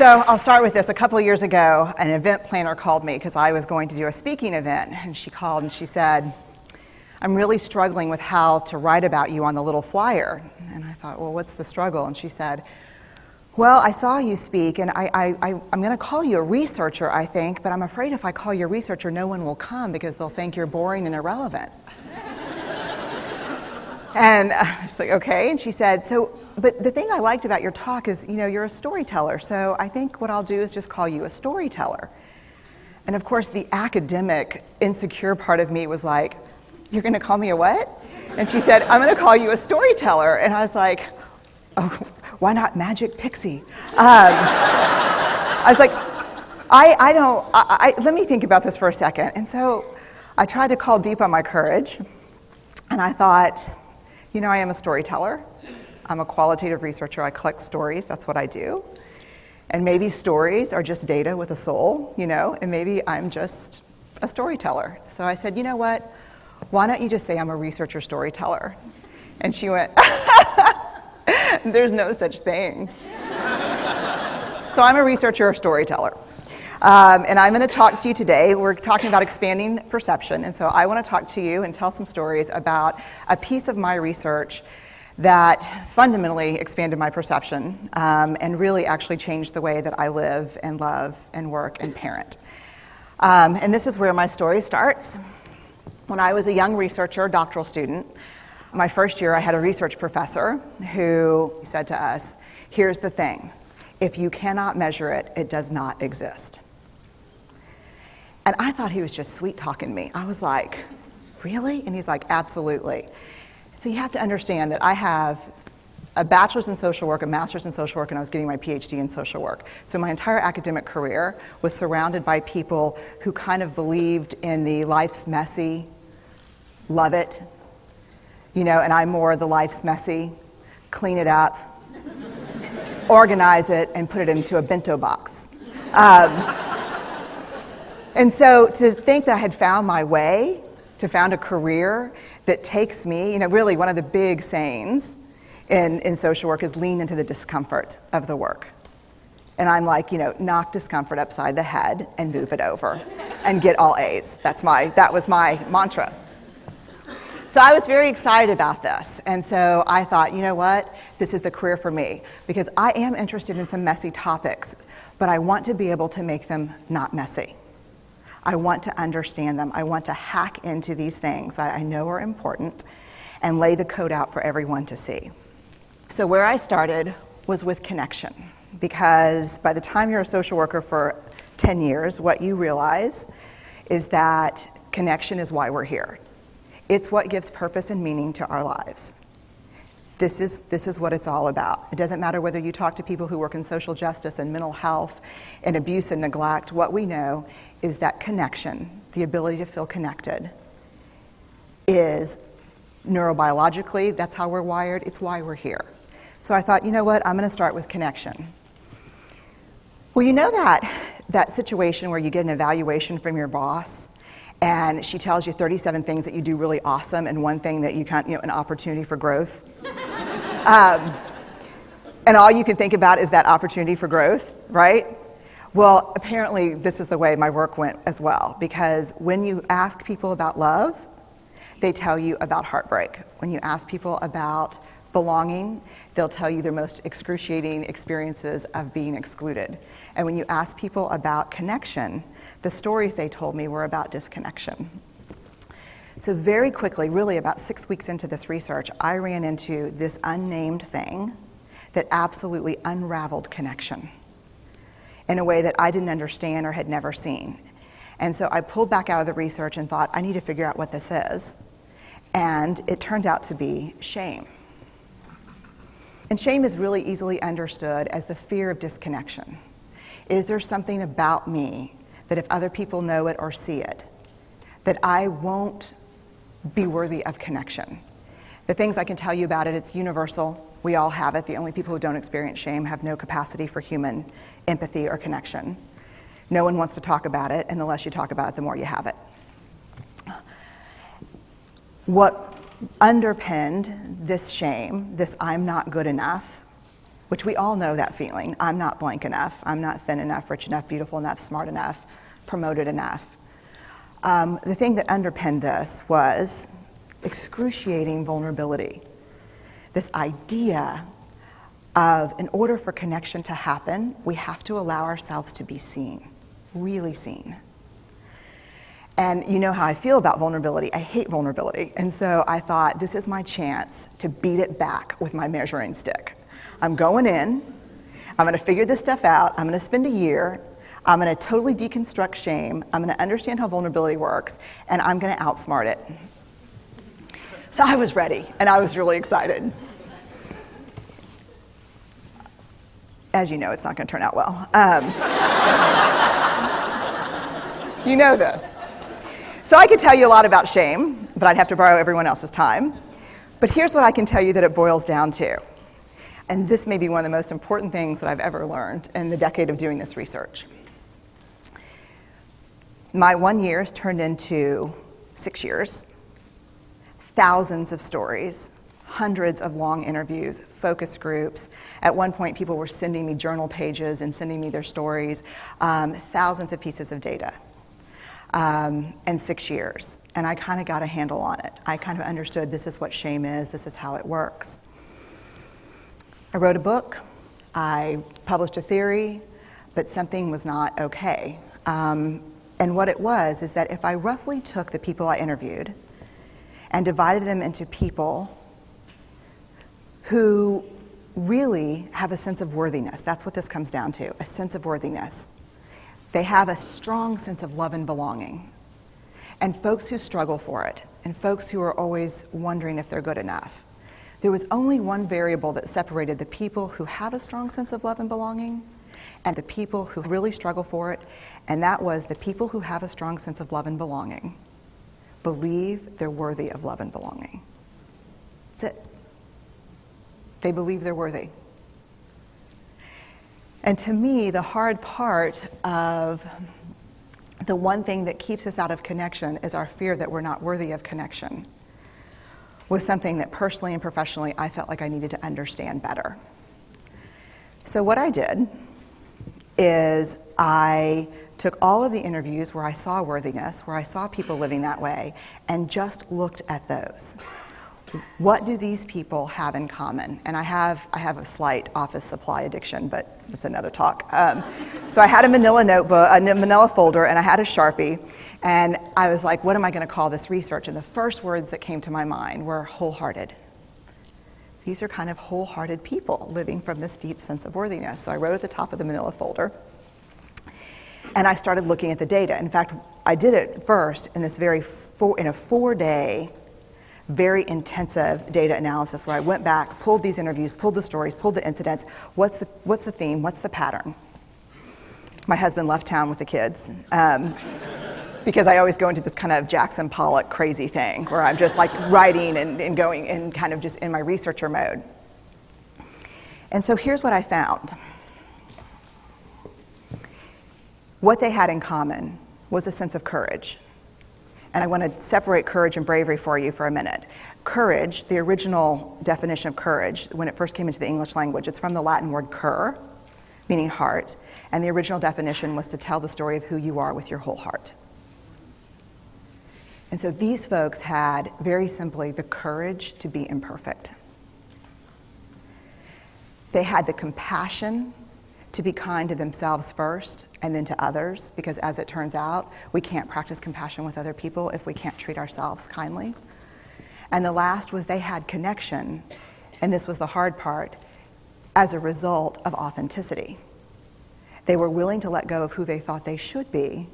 So I'll start with this. A couple of years ago, an event planner called me because I was going to do a speaking event. And she called and she said, I'm really struggling with how to write about you on the little flyer. And I thought, well, what's the struggle? And she said, well, I saw you speak, and I'm going to call you a researcher, I think, but I'm afraid if I call you a researcher, no one will come because they'll think you're boring and irrelevant. And I was like, okay. And she said, but the thing I liked about your talk is, you're a storyteller, so I think what I'll do is just call you a storyteller. And of course, the academic, insecure part of me was like, you're going to call me a what? And she said, I'm going to call you a storyteller. And I was like, oh, why not Magic Pixie? I was like, let me think about this for a second. And so I tried to call deep on my courage, and I thought, I am a storyteller. I'm a qualitative researcher. I collect stories. That's what I do. And maybe stories are just data with a soul, and maybe I'm just a storyteller. So I said, you know what? Why don't you just say I'm a researcher storyteller? And she went, there's no such thing. So I'm a researcher storyteller. And I'm going to talk to you today. We're talking about expanding perception. And so I want to talk to you and tell some stories about a piece of my research that fundamentally expanded my perception and really actually changed the way that I live and love and work and parent. And this is where my story starts. When I was a young researcher, doctoral student, my first year I had a research professor who said to us, here's the thing, if you cannot measure it, it does not exist. And I thought he was just sweet-talking me. I was like, really? And he's like, absolutely. So you have to understand that I have a bachelor's in social work, a master's in social work, and I was getting my PhD in social work. So my entire academic career was surrounded by people who kind of believed in the life's messy, love it, and I'm more the life's messy, clean it up, organize it, and put it into a bento box. And so to think that I had found my way, to found a career that takes me, really one of the big sayings in social work is lean into the discomfort of the work. And I'm like, knock discomfort upside the head and move it over and get all A's. That was my mantra. So I was very excited about this. And so I thought, you know what? This is the career for me because I am interested in some messy topics, but I want to be able to make them not messy. I want to understand them. I want to hack into these things that I know are important and lay the code out for everyone to see. So where I started was with connection, because by the time you're a social worker for 10 years, what you realize is that connection is why we're here. It's what gives purpose and meaning to our lives. This is what it's all about. It doesn't matter whether you talk to people who work in social justice and mental health and abuse and neglect. What we know is that connection, the ability to feel connected, is neurobiologically, that's how we're wired, it's why we're here. So I thought, you know what, I'm going to start with connection. Well, that situation where you get an evaluation from your boss, and she tells you 37 things that you do really awesome and one thing that you can't, an opportunity for growth. And all you can think about is that opportunity for growth, right? Well, apparently this is the way my work went as well, because when you ask people about love, they tell you about heartbreak. When you ask people about belonging, they'll tell you their most excruciating experiences of being excluded. And when you ask people about connection, the stories they told me were about disconnection. So very quickly, really about 6 weeks into this research, I ran into this unnamed thing that absolutely unraveled connection in a way that I didn't understand or had never seen. And so I pulled back out of the research and thought, I need to figure out what this is. And it turned out to be shame. And shame is really easily understood as the fear of disconnection. Is there something about me that if other people know it or see it, that I won't be worthy of connection? The things I can tell you about it, it's universal. We all have it. The only people who don't experience shame have no capacity for human empathy or connection. No one wants to talk about it, and the less you talk about it, the more you have it. What underpinned this shame, this I'm not good enough, which we all know that feeling. I'm not blank enough. I'm not thin enough, rich enough, beautiful enough, smart enough, promoted enough. The thing that underpinned this was excruciating vulnerability. This idea of, in order for connection to happen, we have to allow ourselves to be seen, really seen. And you know how I feel about vulnerability. I hate vulnerability. And so I thought, this is my chance to beat it back with my measuring stick. I'm going in, I'm going to figure this stuff out, I'm going to spend a year, I'm going to totally deconstruct shame, I'm going to understand how vulnerability works, and I'm going to outsmart it. So I was ready, and I was really excited. As you know, it's not going to turn out well. You know this. So I could tell you a lot about shame, but I'd have to borrow everyone else's time. But here's what I can tell you that it boils down to. And this may be one of the most important things that I've ever learned in the decade of doing this research. My 1 year has turned into 6 years, thousands of stories, hundreds of long interviews, focus groups. At one point, people were sending me journal pages and sending me their stories, thousands of pieces of data, and 6 years. And I kind of got a handle on it. I kind of understood this is what shame is, this is how it works. I wrote a book, I published a theory, but something was not okay. And what it was is that if I roughly took the people I interviewed and divided them into people who really have a sense of worthiness, that's what this comes down to, a sense of worthiness. They have a strong sense of love and belonging. And folks who struggle for it, and folks who are always wondering if they're good enough. There was only one variable that separated the people who have a strong sense of love and belonging and the people who really struggle for it, and that was the people who have a strong sense of love and belonging believe they're worthy of love and belonging. That's it. They believe they're worthy. And to me, the hard part of the one thing that keeps us out of connection is our fear that we're not worthy of connection, was something that personally and professionally I felt like I needed to understand better. So what I did is I took all of the interviews where I saw worthiness, where I saw people living that way, and just looked at those. What do these people have in common? And I have a slight office supply addiction, but that's another talk. So I had a manila notebook, a manila folder, and I had a Sharpie, and I was like, what am I going to call this research? And the first words that came to my mind were wholehearted. These are kind of wholehearted people living from this deep sense of worthiness. So I wrote at the top of the manila folder, and I started looking at the data. In fact, I did it first in this in a 4-day, very intensive data analysis where I went back, pulled these interviews, pulled the stories, pulled the incidents. What's the theme? What's the pattern? My husband left town with the kids because I always go into this kind of Jackson Pollock crazy thing where I'm just like writing and going and kind of just in my researcher mode. And so here's what I found. What they had in common was a sense of courage. And I want to separate courage and bravery for you for a minute. Courage, the original definition of courage, when it first came into the English language, it's from the Latin word cur, meaning heart. And the original definition was to tell the story of who you are with your whole heart. And so these folks had, very simply, the courage to be imperfect. They had the compassion to be kind to themselves first and then to others, because as it turns out, we can't practice compassion with other people if we can't treat ourselves kindly. And the last was they had connection, and this was the hard part, as a result of authenticity. They were willing to let go of who they thought they should be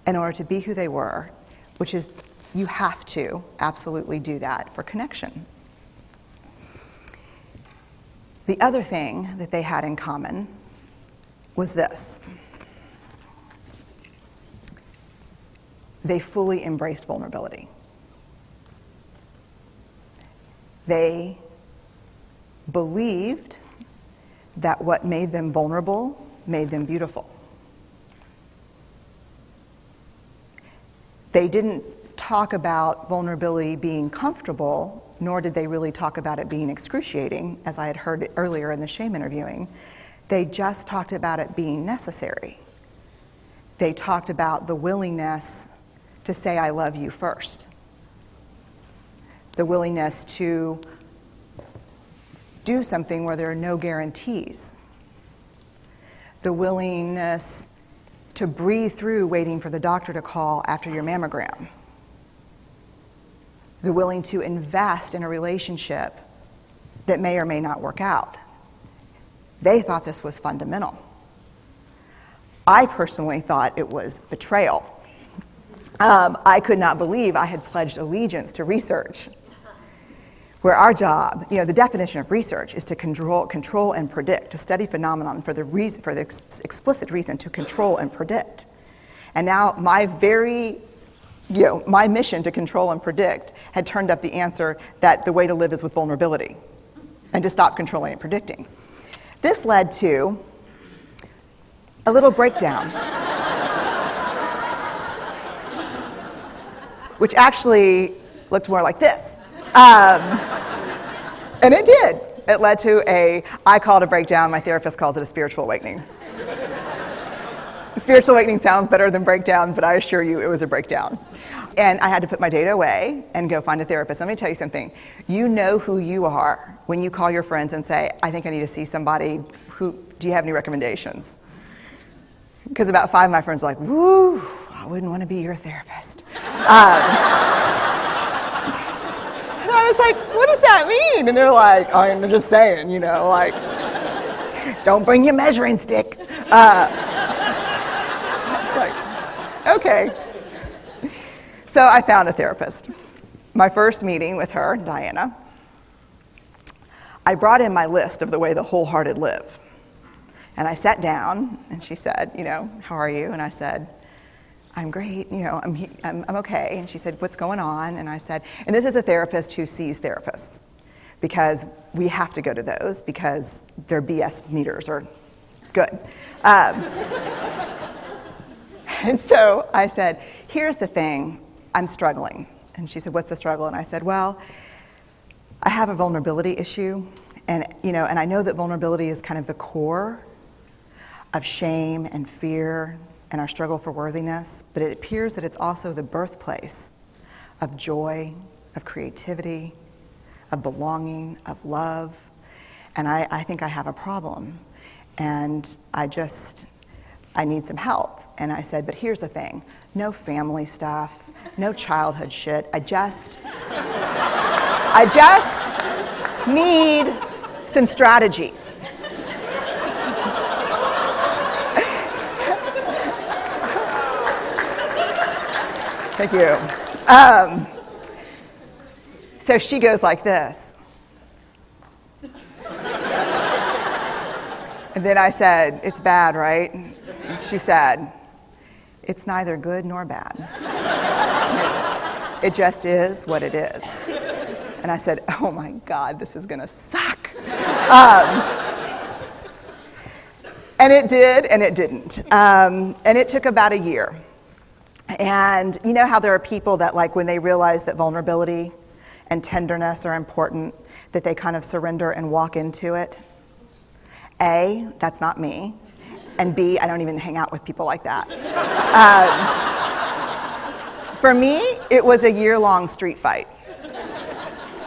in order to be who they were, which is, you have to absolutely do that for connection. The other thing that they had in common was this. They fully embraced vulnerability. They believed that what made them vulnerable made them beautiful. They didn't talk about vulnerability being comfortable, nor did they really talk about it being excruciating, as I had heard earlier in the shame interviewing. They just talked about it being necessary. They talked about the willingness to say I love you first. The willingness to do something where there are no guarantees. The willingness to breathe through waiting for the doctor to call after your mammogram. The willing to invest in a relationship that may or may not work out. They thought this was fundamental. I personally thought it was betrayal. I could not believe I had pledged allegiance to research, where our job, the definition of research is to control and predict, to study phenomenon for the explicit reason to control and predict. And now my mission to control and predict had turned up the answer that the way to live is with vulnerability and to stop controlling and predicting. This led to a little breakdown, which actually looked more like this. And it did. It led to I call it a breakdown, my therapist calls it a spiritual awakening. Spiritual awakening sounds better than breakdown, but I assure you it was a breakdown. And I had to put my data away and go find a therapist. Let me tell you something. You know who you are when you call your friends and say, I think I need to see somebody. Do you have any recommendations? Because about 5 of my friends are like, woo, I wouldn't want to be your therapist. And I was like, what does that mean? And they're like, I'm just saying, don't bring your measuring stick. It's like, okay. So I found a therapist. My first meeting with her, Diana, I brought in my list of the way the wholehearted live. And I sat down, and she said, how are you? And I said, I'm great, I'm okay. And she said, what's going on? And I said, and this is a therapist who sees therapists, because we have to go to those because their BS meters are good. And so I said, here's the thing, I'm struggling. And she said, what's the struggle? And I said, well, I have a vulnerability issue, and I know that vulnerability is kind of the core of shame and fear and our struggle for worthiness, but it appears that it's also the birthplace of joy, of creativity, of belonging, of love, and I think I have a problem, and I need some help. And I said, but here's the thing, no family stuff, no childhood shit, I just need some strategies. Thank you. So she goes like this. And then I said, it's bad, right? And she said, it's neither good nor bad. It just is what it is. And I said, oh my God, this is gonna suck. And it did, and it didn't. And it took about a year. And you know how there are people that, like, when they realize that vulnerability and tenderness are important, that they kind of surrender and walk into it? A, that's not me. And B, I don't even hang out with people like that. For me, it was a year-long street fight.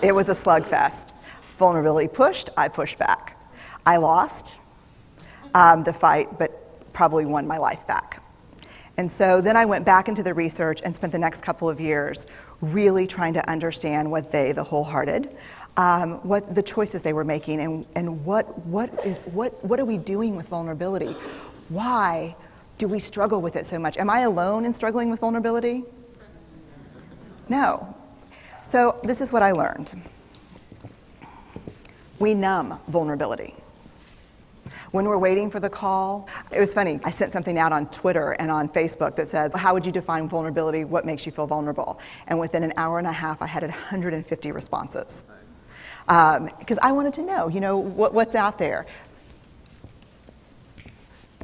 It was a slugfest. Vulnerability pushed, I pushed back. I lost the fight, but probably won my life back. And so then I went back into the research and spent the next couple of years really trying to understand what the wholehearted, what the choices they were making, and what are we doing with vulnerability? Why do we struggle with it so much? Am I alone in struggling with vulnerability? No. So this is what I learned. We numb vulnerability. When we're waiting for the call, it was funny, I sent something out on Twitter and on Facebook that says, how would you define vulnerability? What makes you feel vulnerable? And within an hour and a half, I had 150 responses. Because I wanted to know, what's out there.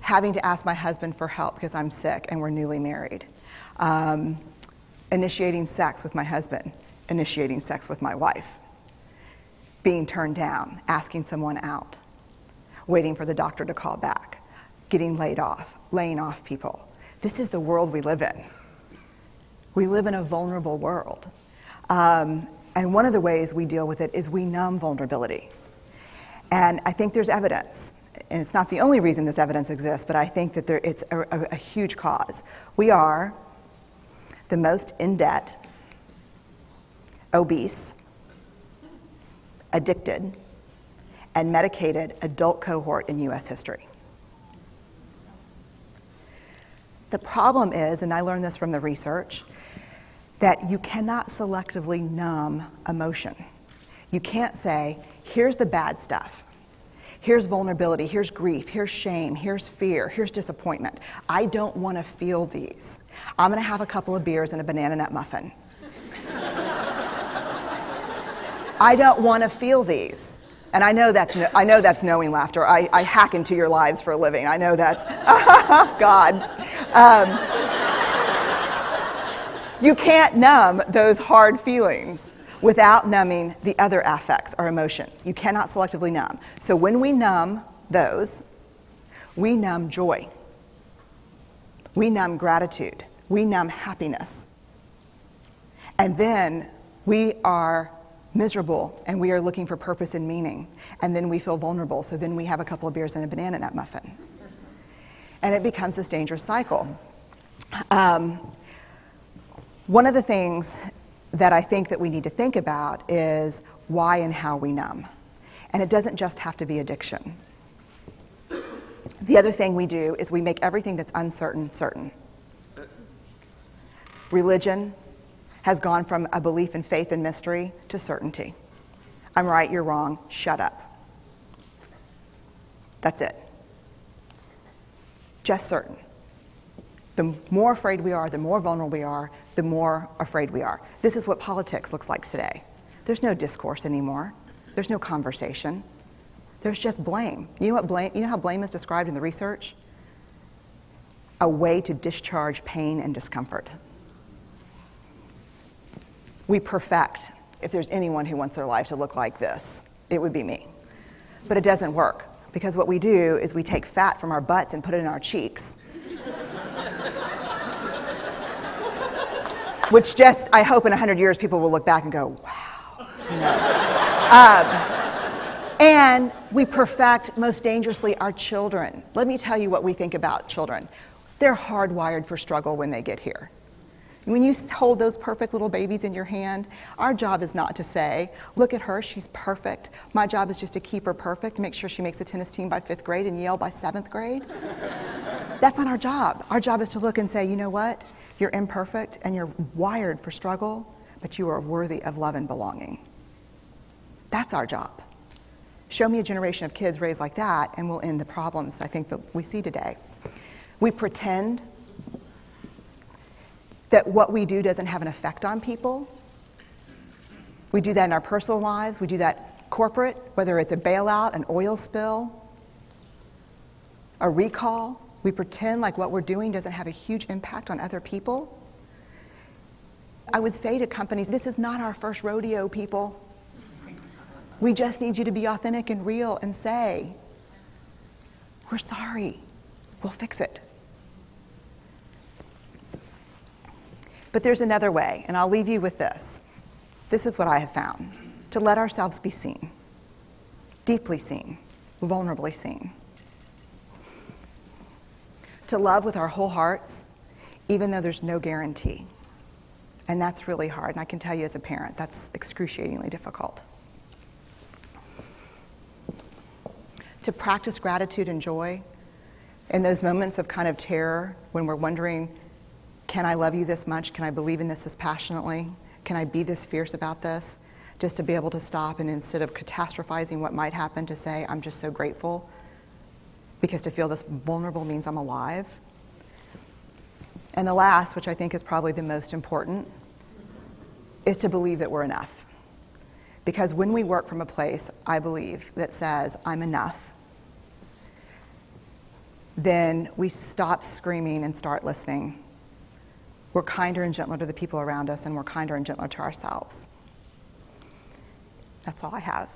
Having to ask my husband for help because I'm sick and we're newly married. initiating sex with my husband, initiating sex with my wife, being turned down, asking someone out, waiting for the doctor to call back, getting laid off, laying off people. This is the world we live in. We live in a vulnerable world. And one of the ways we deal with it is we numb vulnerability. And I think there's evidence, and it's not the only reason this evidence exists, but I think that it's a huge cause. We are the most in debt, obese, addicted, and medicated adult cohort in US history. The problem is, and I learned this from the research, that you cannot selectively numb emotion. You can't say, here's the bad stuff. Here's vulnerability, here's grief, here's shame, here's fear, here's disappointment. I don't want to feel these. I'm going to have a couple of beers and a banana nut muffin. I don't want to feel these. And I know that's knowing laughter. I hack into your lives for a living. I know that's, God. You can't numb those hard feelings without numbing the other affects or emotions. You cannot selectively numb. So when we numb those, we numb joy. We numb gratitude. We numb happiness. And then we are miserable and we are looking for purpose and meaning. And then we feel vulnerable. So then we have a couple of beers and a banana nut muffin. And it becomes this dangerous cycle. One of the things that I think that we need to think about is why and how we numb. And it doesn't just have to be addiction. The other thing we do is we make everything that's uncertain certain. Religion has gone from a belief in faith and mystery to certainty. I'm right, you're wrong, shut up. That's it. Just certain. The more afraid we are, the more vulnerable we are, the more afraid we are. This is what politics looks like today. There's no discourse anymore. There's no conversation. There's just blame. You know how blame is described in the research? A way to discharge pain and discomfort. We perfect. If there's anyone who wants their life to look like this, it would be me. But it doesn't work, because what we do is we take fat from our butts and put it in our cheeks. Which just, I hope in 100 years people will look back and go, wow. You know? And we perfect, most dangerously, our children. Let me tell you what we think about children. They're hardwired for struggle when they get here. When you hold those perfect little babies in your hand, our job is not to say, look at her, she's perfect. My job is just to keep her perfect, make sure she makes the tennis team by 5th grade and Yale by 7th grade. That's not our job. Our job is to look and say, you know what? You're imperfect and you're wired for struggle, but you are worthy of love and belonging. That's our job. Show me a generation of kids raised like that and we'll end the problems I think that we see today. We pretend that what we do doesn't have an effect on people. We do that in our personal lives. We do that corporate, whether it's a bailout, an oil spill, a recall. We pretend like what we're doing doesn't have a huge impact on other people. I would say to companies, this is not our first rodeo, people. We just need you to be authentic and real and say, we're sorry, we'll fix it. But there's another way, and I'll leave you with this. This is what I have found. To let ourselves be seen, deeply seen, vulnerably seen. To love with our whole hearts, even though there's no guarantee. And that's really hard, and I can tell you as a parent, that's excruciatingly difficult. To practice gratitude and joy in those moments of kind of terror when we're wondering, can I love you this much? Can I believe in this passionately? Can I be this fierce about this? Just to be able to stop and instead of catastrophizing what might happen, to say, I'm just so grateful. Because to feel this vulnerable means I'm alive. And the last, which I think is probably the most important, is to believe that we're enough. Because when we work from a place, I believe, that says, I'm enough, then we stop screaming and start listening. we're kinder and gentler to the people around us, and we're kinder and gentler to ourselves. That's all I have.